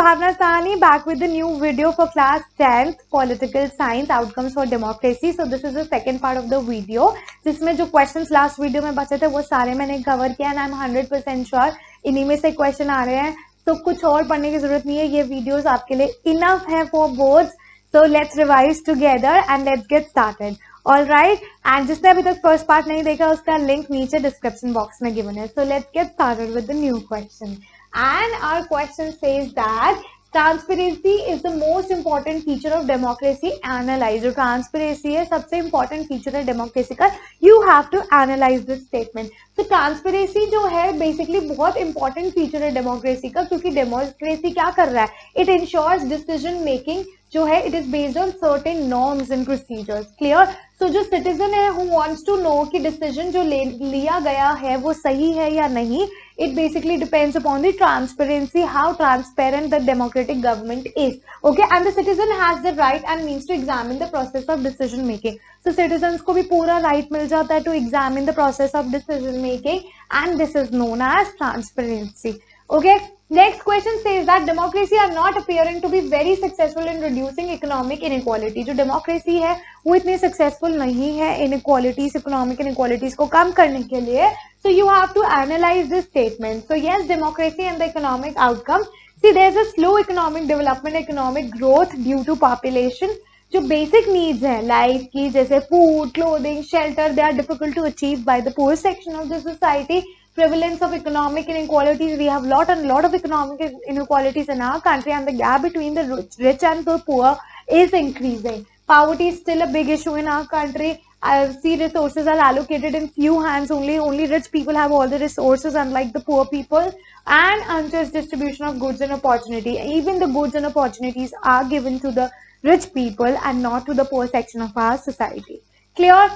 Bhavna Sahni back with the new video for class 10th political science outcomes for democracy. So this is the second part of the video जिसमें जो questions last video में बचे थे वो सारे मैंने cover किया and I'm 100% sure इन्हीं में से question आ रहे हैं, तो कुछ और पढ़ने की जरूरत नहीं है, ये videos आपके लिए enough है for boards. So let's revise together and let's get started. All right, and जिसने अभी तक first part नहीं देखा उसका link नीचे description box में given है. So let's get started with the new question. And our question says that transparency is the most important feature of democracy. Analyze. जो transparency है सबसे important feature है democracy का. You have to analyze this statement. So transparency जो है basically बहुत important feature है democracy का, क्योंकि democracy क्या कर रहा है? It ensures decision making जो है it is based on certain norms and procedures. Clear? So जो citizen है who wants to know कि decision जो लिया गया है वो सही है या नहीं, it basically depends upon the transparency, how transparent the democratic government is. Okay, and the citizen has the right and means to examine the process of decision making. So citizens को भी पूरा right मिल जाता है to examine the process of decision making, and this is known as transparency. Okay, next question says that democracy are not appearing to be very successful in reducing economic inequality. जो democracy है वो इतनी successful नहीं है inequalities, economic inequalities को कम करने के लिए. So you have to analyze this statement. So yes, democracy and the economic outcome. See, there's a slow economic development, economic growth due to population. जो basic needs है life की, जैसे food, clothing, shelter, they are difficult to achieve by the poor section of the society. Prevalence of economic inequalities, we have lot of economic inequalities in our country, and the gap between the rich and the poor is increasing. Poverty is still a big issue in our country. I see resources are allocated in few hands only. Only rich people have all the resources, unlike the poor people. And unjust distribution of goods and opportunity. Even the goods and opportunities are given to the rich people and not to the poor section of our society. Clear?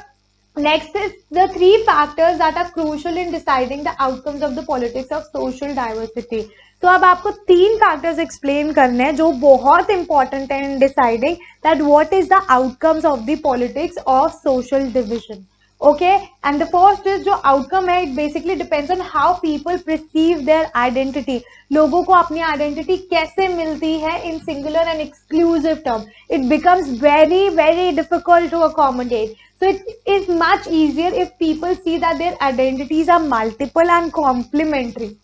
Next is the three factors that are crucial in deciding the outcomes of the politics of social diversity. तो अब आपको तीन factors explain करने हैं जो बहुत important है in deciding that what is the outcomes of the politics of social division. Okay, and the first is जो outcome है, it basically depends on how people perceive their identity. लोगों को अपनी identity कैसे मिलती है in singular and exclusive term. It becomes very difficult to accommodate. So it is much easier if people see that their identities are multiple and complementary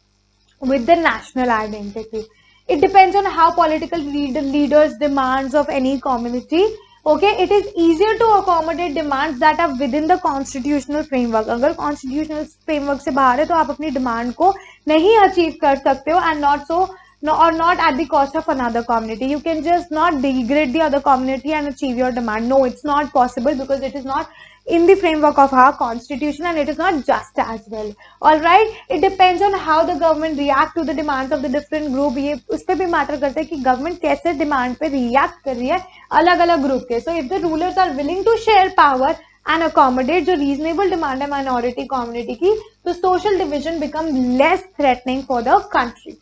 with the national identity. It depends on how political leaders demands of any community. Okay, it is easier to accommodate demands that are within the constitutional framework. अगर constitutional framework से बाहर है तो आप अपनी demand को नहीं achieve कर सकते हो, and not so or not at the cost of another community. You can just not degrade the other community and achieve your demand. No, it's not possible because it is not in the framework of our constitution, and it is not just as well. All right, it depends on how the government react to the demands of the different group. ये उस पे भी matter करता है कि government कैसे demand पे react कर रही है अलग अलग group के. So if the rulers are willing to share power and accommodate जो reasonable demand है minority community की, तो social division become less threatening for the country.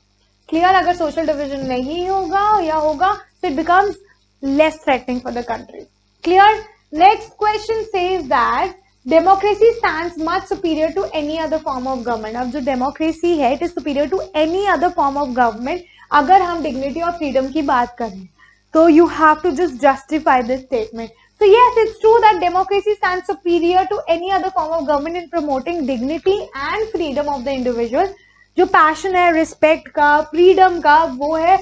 Clear? अगर social division नहीं होगा या होगा, so it becomes less threatening for the country. Clear? Next question says that democracy stands much superior to any other form of government. अब जो democracy है, it is superior to any other form of government. अगर हम dignity और freedom की बात करें, तो you have to just justify this statement. So yes, it's true that democracy stands superior to any other form of government in promoting dignity and freedom of the individual. जो passion है respect का, freedom का, वो है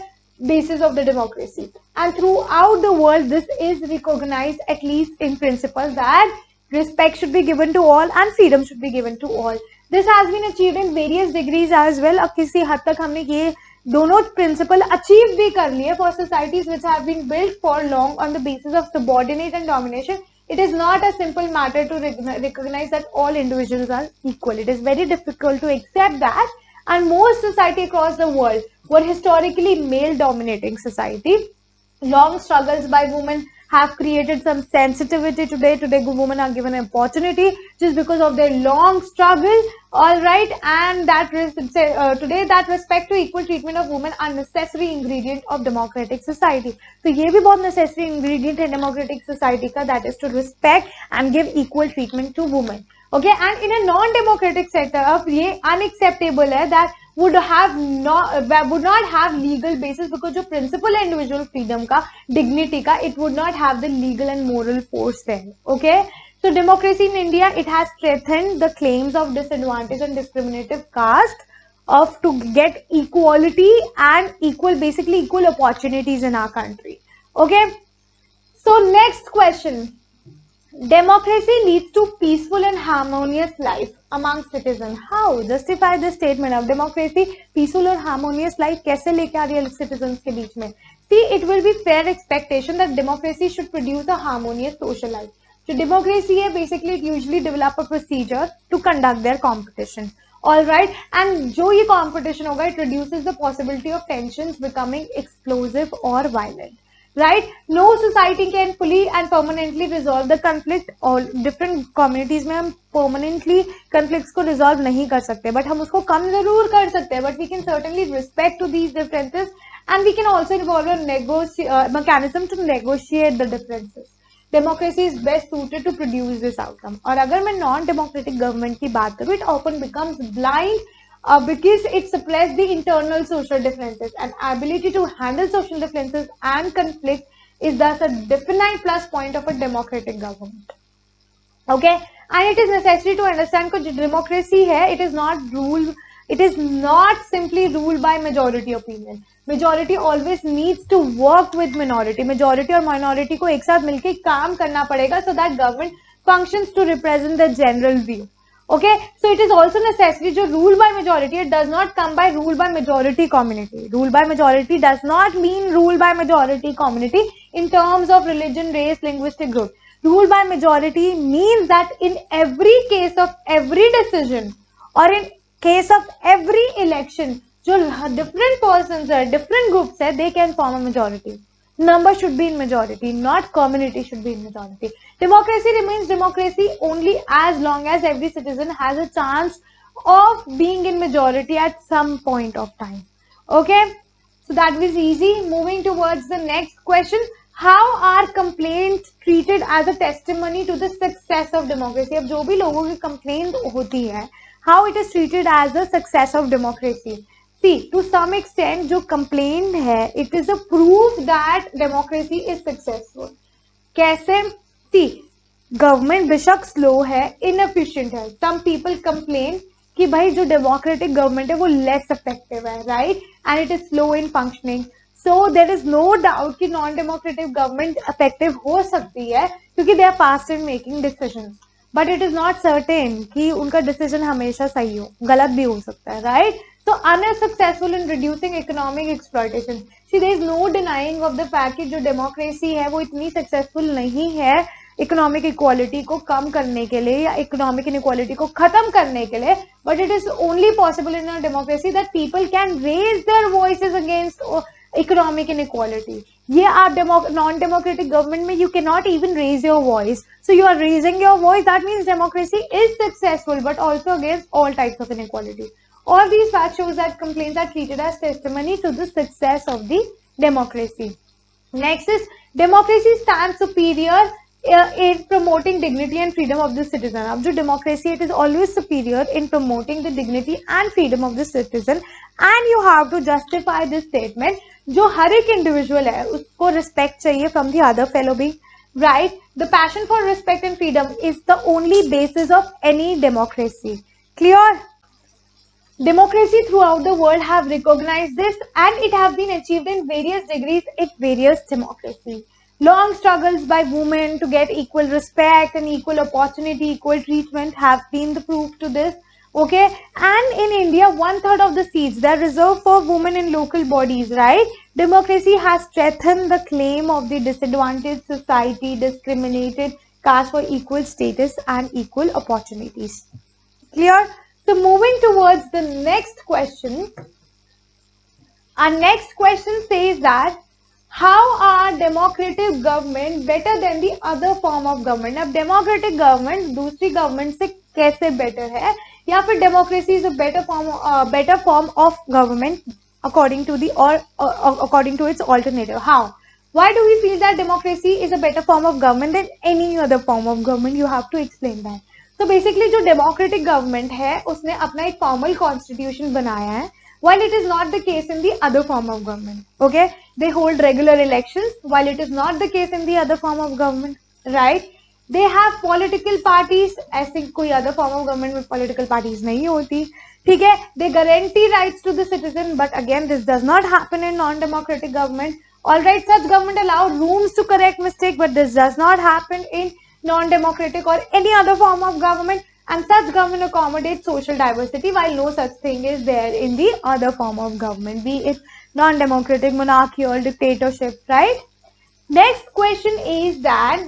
basis of the democracy. And throughout the world, this is recognized at least in principle that respect should be given to all and freedom should be given to all. This has been achieved in various degrees as well. अब किसी हद तक हमने ये दोनों principle achieve भी कर लिए for societies which have been built for long on the basis of subordinate and domination. It is not a simple matter to recognize that all individuals are equal. It is very difficult to accept that. And most society across the world were historically male-dominating society. Long struggles by women have created some sensitivity today. Today, women are given an opportunity just because of their long struggle. All right, and that today that respect to equal treatment of women are necessary ingredient of democratic society. So, ये भी बहुत necessary ingredient है democratic society का, that is to respect and give equal treatment to women. Okay, and in a non-democratic setup, ये unacceptable है that would not have legal basis because जो principle है individual freedom का, dignity का, it would not have the legal and moral force there. Okay, so democracy in India, it has strengthened the claims of disadvantaged and discriminative caste of to get equality and basically equal opportunities in our country. Okay, so next question. Democracy leads to peaceful and harmonious life among citizens. How? Justify this statement of democracy, peaceful or harmonious life कैसे लेके आ रही है citizens के बीच में? See, it will be fair expectation that democracy should produce a harmonious social life. जो democracy है, basically it usually develop a procedure to conduct their competition. All right, and जो ये competition होगा, it reduces the possibility of tensions becoming explosive or violent. Right? No society can fully and permanently resolve the conflict. All different communities में हम permanently conflicts को resolve नहीं कर सकते, but हम उसको कम जरूर कर सकते हैं. But we can certainly respect to these differences, and we can also involve a mechanism to negotiate the differences. Democracy is best suited to produce this outcome. और अगर मैं non-democratic government की बात करूँ, it often becomes blind because it suppresses the internal social differences, and ability to handle social differences and conflict is thus a definite plus point of a democratic government. Okay, and it is necessary to understand that democracy hai, it is not simply ruled by majority opinion. Majority always needs to work with minority. Majority और minority को एक साथ मिलके काम करना पड़ेगा so that government functions to represent the general view. Okay, so it is also necessary to rule by majority. It does not come by rule by majority community. Rule by majority does not mean rule by majority community in terms of religion, race, linguistic group. Rule by majority means that in every case of every decision or in case of every election, जो different persons are, different groups are, they can form a majority. Number should be in majority, not community should be in majority. Democracy remains democracy only as long as every citizen has a chance of being in majority at some point of time. Okay, so that was easy. Moving towards the next question. How are complaints treated as a testimony to the success of democracy? अब जो भी लोगों की complaint होती है, how it is treated as a success of democracy? See, to some extent, जो complaint है, it is a proof that democracy is successful. कैसे? See, government बेशक slow है, inefficient है. Some people complain कि भाई जो democratic government है वो less effective है, right? And it is slow in functioning. So there is no doubt कि non-democratic government effective हो सकती है क्योंकि they are fast in making decisions. But it is not certain कि उनका decision हमेशा सही हो, गलत भी हो सकता है, right? So unsuccessful in reducing economic exploitation. See, there is no denying of the fact कि जो democracy है वो इतनी successful नहीं है इकोनॉमिक इक्वालिटी को कम करने के लिए या इकोनॉमिक इनइक्वालिटी को खत्म करने के लिए, but it is only possible in a democracy that people can raise their voices against economic inequality. ये आप नॉन डेमोक्रेटिक गवर्नमेंट में you can not even raise your voice, so you are raising your voice, that means democracy is successful but also against all types of inequality. All these facts shows that complaints are treated as testimony to the success of the democracy. Next is democracy stands superior in promoting dignity and freedom of the citizen. अब जो democracy it is always superior in promoting the dignity and freedom of the citizen, and you have to justify this statement. जो हर एक individual है उसको respect चाहिए from the other fellow being, right? The passion for respect and freedom is the only basis of any democracy. Clear? Democracy throughout the world have recognized this, and it have been achieved in various degrees in various democracies. Long struggles by women to get equal respect and equal opportunity, equal treatment have been the proof to this. Okay, and in India, 1/3 of the seats that are reserved for women in local bodies, right? Democracy has strengthened the claim of the disadvantaged society, discriminated caste for equal status and equal opportunities. Clear? So moving towards the next question, our next question says that how are democratic government better than the other form of government? अब democratic government दूसरी government से कैसे better है, या फिर democracy is a better form of government according to its alternative? How? Why do we feel that democracy is a better form of government than any other form of government? You have to explain that. तो basically जो democratic government है उसने अपना एक formal constitution बनाया है, while it is not the case in the other form of government. Okay, they hold regular elections while it is not the case in the other form of government, right? They have political parties, ऐसे कोई other form of government में political parties नहीं होती, ठीक है? They guarantee rights to the citizen, but again this does not happen in non-democratic government. All right, such government allow rooms to correct mistake, but this does not happen in non-democratic or any other form of government, and such government accommodates social diversity while no such thing is there in the other form of government, be it non-democratic, monarchy or dictatorship, right? Next question is that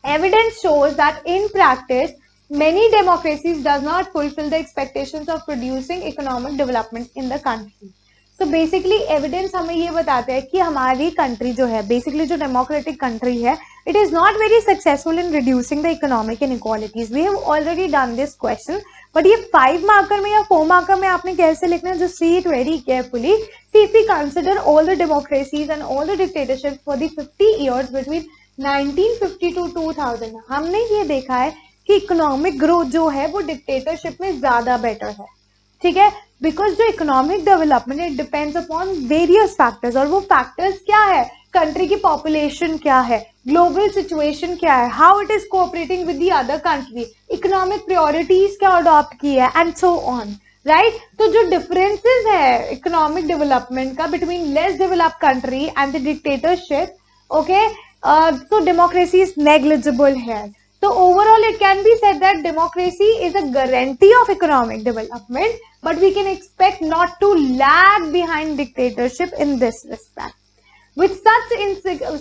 evidence shows that in practice many democracies does not fulfill the expectations of producing economic development in the country. तो basically evidence हमें ये बताता है कि हमारी country जो है, basically जो डेमोक्रेटिक कंट्री है, it is not very successful in reducing the economic inequalities. We have already done this question, but ये 5 मार्कर में या 4 मार्कर में आपने कैसे लिखना है, just see it very carefully. See if we consider all the democracies and all the dictatorship for the 50 years between 1950 to 2000, हमने ये देखा है कि इकोनॉमिक ग्रोथ जो है वो डिक्टेटरशिप में ज्यादा बेटर है, ठीक है? बिकॉज जो economic development it depends upon various factors, और वो फैक्टर्स क्या है, कंट्री की पॉपुलेशन क्या है, ग्लोबल सिचुएशन क्या है, how it is cooperating with the other country, economic priorities क्या अडॉप्ट की है, एंड सो ऑन, राइट? तो जो डिफरेंसेस है इकोनॉमिक डेवलपमेंट का between less developed country and the dictatorship, okay, so democracy is negligible here. So overall it can be said that democracy is a guarantee of economic development, but we can expect not to lag behind dictatorship in this respect. With such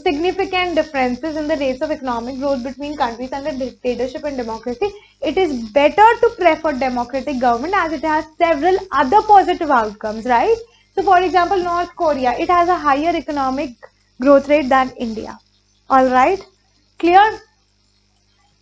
significant differences in the rates of economic growth between countries under dictatorship and democracy, it is better to prefer democratic government as it has several other positive outcomes, right? So for example, North Korea, it has a higher economic growth rate than India. All right, clear?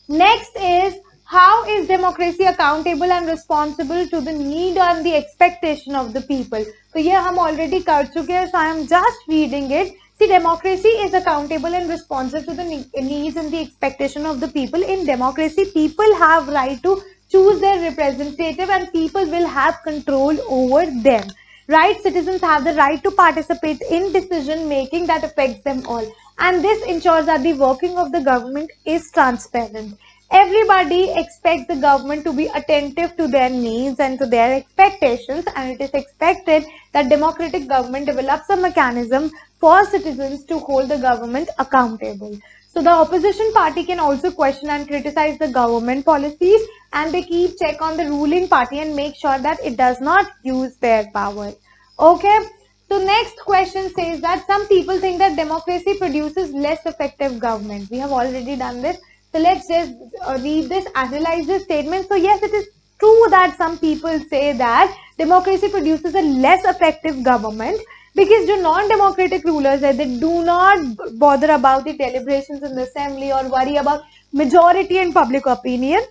Next is, how is democracy accountable and responsible to the need and the expectation of the people? तो ये हम already कर चुके हैं, so I am just reading it. See, democracy is accountable and responsive to the needs and the expectation of the people. In democracy, people have right to choose their representative and people will have control over them. Right? Citizens have the right to participate in decision making that affects them all. And this ensures that the working of the government is transparent. Everybody expects the government to be attentive to their needs and to their expectations, and it is expected that democratic government develops a mechanism for citizens to hold the government accountable. So the opposition party can also question and criticize the government policies, and they keep check on the ruling party and make sure that it does not use their power. Okay? So next question says that some people think that democracy produces less effective government. We have already done this. So let's just read this, analyze this statement. So yes, it is true that some people say that democracy produces a less effective government because जो non-democratic rulers है, they do not bother about the deliberations in the assembly or worry about majority and public opinion.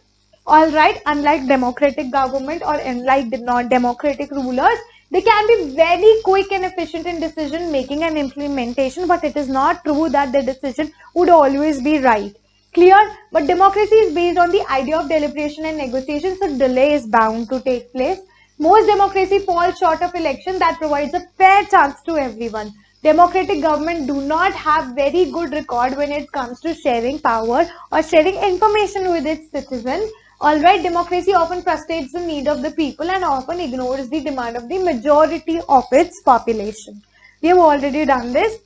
All right, unlike democratic government or unlike non-democratic rulers, they can be very quick and efficient in decision making and implementation, but it is not true that the decision would always be right. Clear? But democracy is based on the idea of deliberation and negotiation, so delay is bound to take place. Most democracy falls short of election that provides a fair chance to everyone. Democratic government do not have very good record when it comes to sharing power or sharing information with its citizens. Alright, democracy often frustrates the need of the people and often ignores the demand of the majority of its population. We have already done this.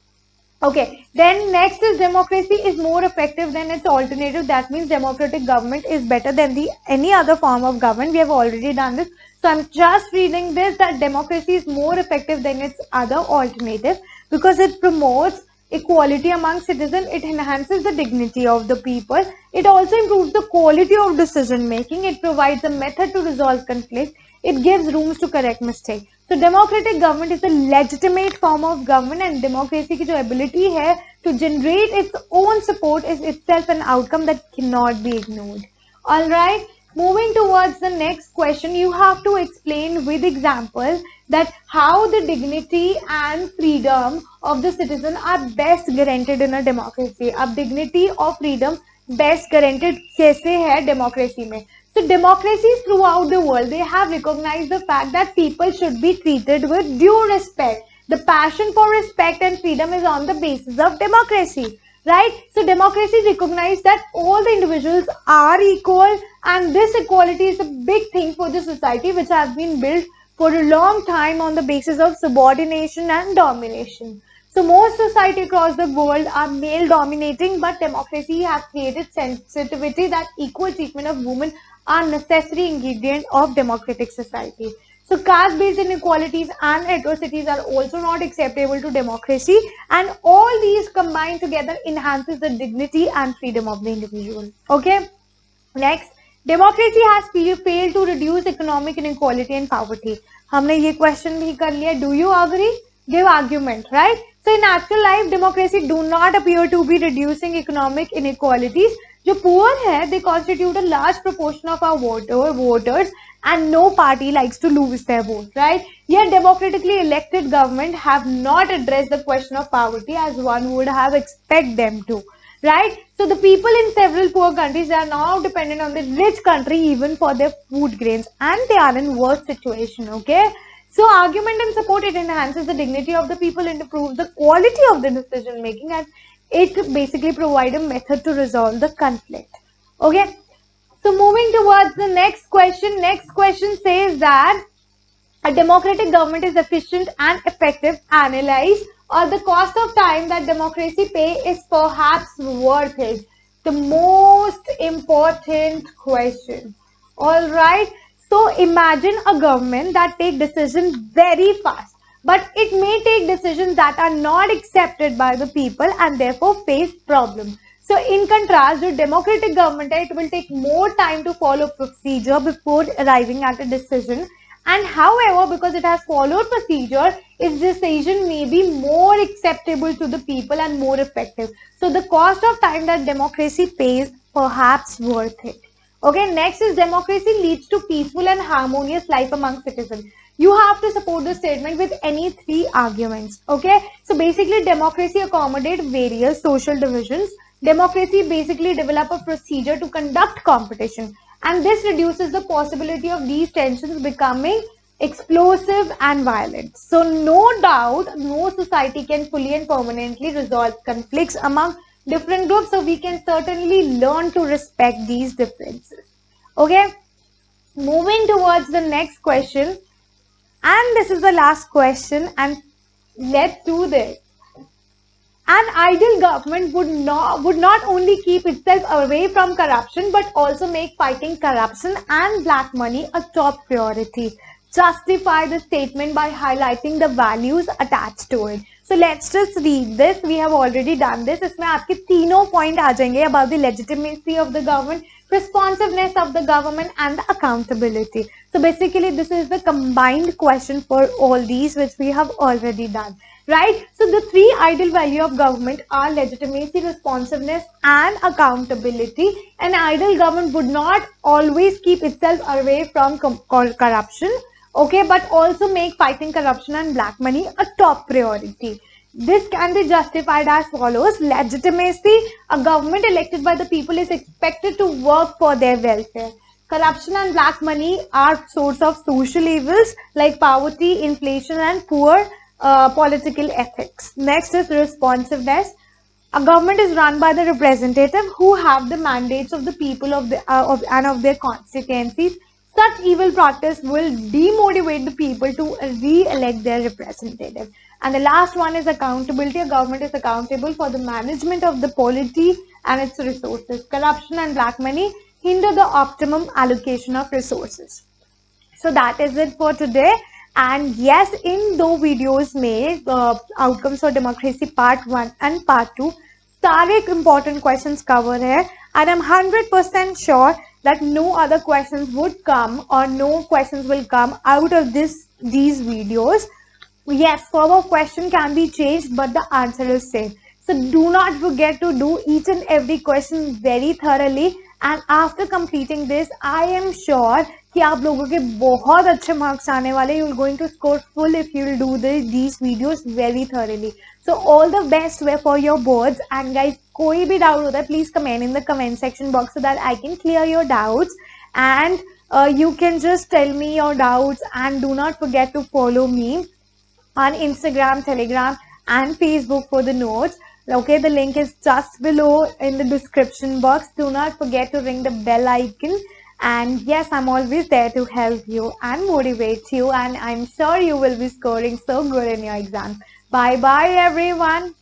Okay, then next is democracy is more effective than its alternative. That means democratic government is better than any other form of government. We have already done this. So I'm just reading this, that democracy is more effective than its other alternative because it promotes equality among citizens, it enhances the dignity of the people, it also improves the quality of decision making, it provides a method to resolve conflict, it gives rooms to correct mistakes. So democratic government is a legitimate form of government, and democracy की जो ability है to generate its own support is itself an outcome that cannot be ignored. Alright, moving towards the next question, you have to explain with example that how the dignity and freedom of the citizen are best guaranteed in a democracy. अब dignity और freedom best guaranteed कैसे है democracy में? So democracies throughout the world, they have recognized the fact that people should be treated with due respect. The passion for respect and freedom is on the basis of democracy, right? So democracy recognizes that all the individuals are equal, and this equality is a big thing for the society which has been built for a long time on the basis of subordination and domination. So most society across the world are male dominating, but democracy has created sensitivity that equal treatment of women are necessary ingredient of democratic society. So caste-based inequalities and atrocities are also not acceptable to democracy, and all these combined together enhances the dignity and freedom of the individual. Okay. Next, democracy has failed to reduce economic inequality and poverty. हमने ये question भी कर लिया. Do you agree? Give argument, right? So in actual life, democracy do not appear to be reducing economic inequalities. जो poor है, they constitute a large proportion of our voters, and no party likes to lose their vote, right? Yet democratically elected government have not addressed the question of poverty as one would have expect them to. Right? So the people in several poor countries are now dependent on the rich country even for their food grains, and they are in worse situation. Okay. So argument and support, it enhances the dignity of the people and improves the quality of the decision making, and it basically provides a method to resolve the conflict. Okay. So moving towards the next question. Next question says that a democratic government is efficient and effective. Analyze, or the cost of time that democracy pay is perhaps worth it. The most important question. All right. So imagine a government that take decisions very fast, but it may take decisions that are not accepted by the people and therefore face problems. So in contrast, the democratic government, it will take more time to follow procedure before arriving at a decision. And however, because it has followed procedure, its decision may be more acceptable to the people and more effective. So the cost of time that democracy pays, perhaps worth it. Okay, next is democracy leads to peaceful and harmonious life among citizens. You have to support the statement with any three arguments. Okay, so basically democracy accommodate various social divisions. Democracy basically develop a procedure to conduct competition, and this reduces the possibility of these tensions becoming explosive and violent. So no doubt, no society can fully and permanently resolve conflicts among different groups, so we can certainly learn to respect these differences. Okay, moving towards the next question, and this is the last question, and let's do this. An ideal government would not only keep itself away from corruption, but also make fighting corruption and black money a top priority. Justify the statement by highlighting the values attached to it. So let's just read this. We have already done this. इसमें आपके तीनों point आ जाएंगे about the legitimacy of the government, responsiveness of the government, and the accountability. So basically, this is the combined question for all these which we have already done. Right? So the three ideal value of government are legitimacy, responsiveness, and accountability. An ideal government would not always keep itself away from corruption, okay, but also make fighting corruption and black money a top priority. This can be justified as follows. Legitimacy, a government elected by the people is expected to work for their welfare. Corruption and black money are source of social evils like poverty, inflation, and poor political ethics. Next is responsiveness. A government is run by the representative who have the mandates of the people of their constituencies. Such evil practice will demotivate the people to re-elect their representative. And the last one is accountability. A government is accountable for the management of the polity and its resources. Corruption and black money hinder the optimum allocation of resources. So that is it for today. And yes, in दो videos में outcomes for democracy part 1 and part 2 सारे important questions cover है, and I'm 100% sure that no other questions would come or no questions will come out of these videos. Yes, further question can be changed, but the answer is same. So do not forget to do each and every question very thoroughly, and after completing this, I am sure कि आप लोगों के बहुत अच्छे marks आने वाले. You are going to score full if you will do these videos very thoroughly. So all the best for your boards. And guys, कोई भी doubt होता है, please comment in the comment section box so that I can clear your doubts. and you can just tell me your doubts, and do not forget to follow me on Instagram, Telegram, and Facebook for the notes. Okay, the link is just below in the description box. Do not forget to ring the bell icon. And yes, I'm always there to help you and motivate you. And I'm sure you will be scoring so good in your exams. Bye bye, everyone.